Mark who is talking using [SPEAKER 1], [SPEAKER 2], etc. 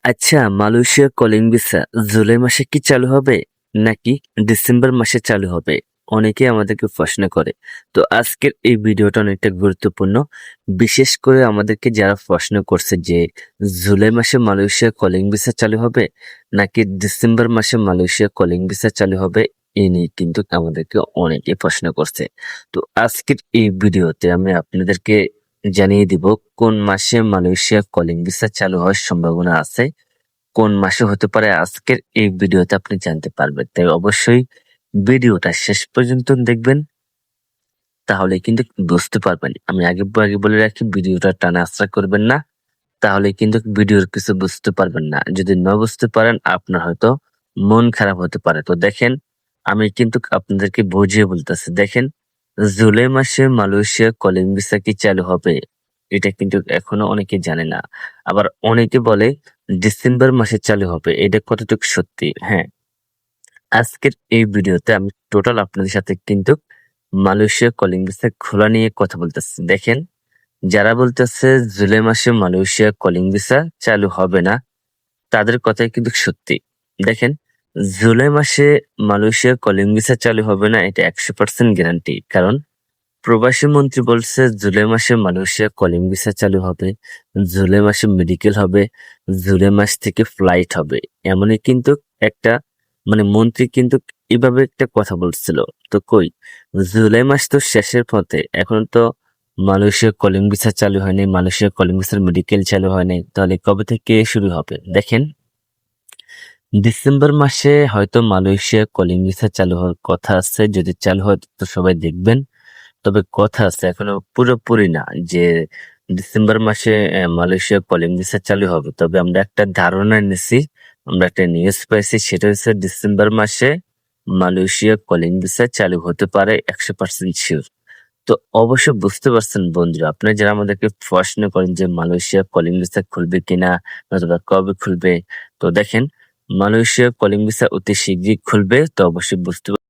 [SPEAKER 1] আচ্ছা, Malaysia calling visa July মাসে কি চালু হবে নাকি ডিসেম্বর মাসে চালু হবে? অনেকেই আমাদেরকে প্রশ্ন করে। তো আজকের এই ভিডিওটা অনেকটা গুরুত্বপূর্ণ। বিশেষ করে আমাদেরকে যারা প্রশ্ন করছে যে জুলাই মাসে মালয়েশিয়া কলিং ভিসা চালু হবে নাকি ডিসেম্বর মাসে মালয়েশিয়া কলিং ভিসা চালু হবে? এই নিয়ে কিন্তু আমাদেরকে অনেকেই প্রশ্ন করছে। তো আজকের এই ভিডিওতে আমি আপনাদেরকে জানিয়ে দিব কোন মাসে মালয়েশিয়া কলিং ভিসা চালু হওয়ার সম্ভাবনা আছে, কোন মাসে হতে পারে আজকের এই ভিডিওতে আপনি জানতে পারবেন। তাই অবশ্যই ভিডিওটা শেষ পর্যন্ত দেখবেন, তাহলে কিন্তু বুঝতে পারবেন। আমি আগে বলে রাখি, ভিডিওটা টানা আঁচড়া করবেন না, তাহলে কিন্তু ভিডিওর কিছু বুঝতে পারবেন না। যদি না বুঝতে পারেন আপনার হয়তো মন খারাপ হতে পারে। তো দেখেন, আমি কিন্তু আপনাদেরকে বুঝিয়ে বলতেছি। দেখেন, জুলাই মাসে মালয়েশিয়া কলিং ভিসা কি চালু হবে? এটা কিন্তু এখনো অনেকে জানে না। আবার অনেকে বলে ডিসেম্বর মাসে চালু হবে। এটা কতটুকু সত্যি? হ্যাঁ, আজকের এই ভিডিওতে আমি টোটাল আপনাদের সাথে কিন্তু মালয়েশিয়া কলিং ভিসা খোলা নিয়ে কথা বলতেছি। দেখেন, যারা বলতেছে জুলাই মাসে মালয়েশিয়া কলিং ভিসা চালু হবে না, তাদের কথাই কিন্তু সত্যি। দেখেন, জুলাই মাসে মালয়েশিয়া কলিং ভিসা চালু হবে না, এটা 100% গ্যারান্টি। কারণ প্রবাসী মন্ত্রী বলছে জুলাই মাসে মালয়েশিয়া কলিং ভিসা চালু হবে, জুলাই মাসে মেডিকেল হবে, জুলাই মাস থেকে ফ্লাইট হবে। এমনই কিন্তু একটা, মানে মন্ত্রী কিন্তু এভাবে একটা কথা বলছিল। তো কই, জুলাই মাস তো শেষের পথে, এখন তো মালয়েশিয়া কলিং ভিসা চালু হয়নি, মালয়েশিয়া কলিং ভিসার মেডিকেল চালু হয়নি, তাহলে কবে থেকে শুরু হবে? দেখেন, ডিসেম্বর মাসে হয়তো মালয়েশিয়া কলিং ভিসা চালু হওয়ার কথা আছে। যদি চালু হয় তো সবাই দেখবেন। তবে কথা আছে, এখনো পুরোপুরি না যে ডিসেম্বর মাসে মালয়েশিয়া কলিং ভিসা চালু হবে। তবে আমরা একটা ধারণা নিছি, আমরা একটা নিউজ পাইছি, সেটা হচ্ছে ডিসেম্বর মাসে মালয়েশিয়া কলিং ভিসা চালু হতে পারে, 100% শিওর। তো অবশ্যই বুঝতে পারছেন বন্ধুরা, আপনারা যারা আমাদেরকে প্রশ্ন করেন যে মালয়েশিয়া কলিং ভিসা খুলবে কিনা অথবা কবে খুলবে, তো দেখেন, মালয়েশিয়া কলিং ভিসা অতি শীঘ্রই খুলবে। তো অবশ্যই বুঝতে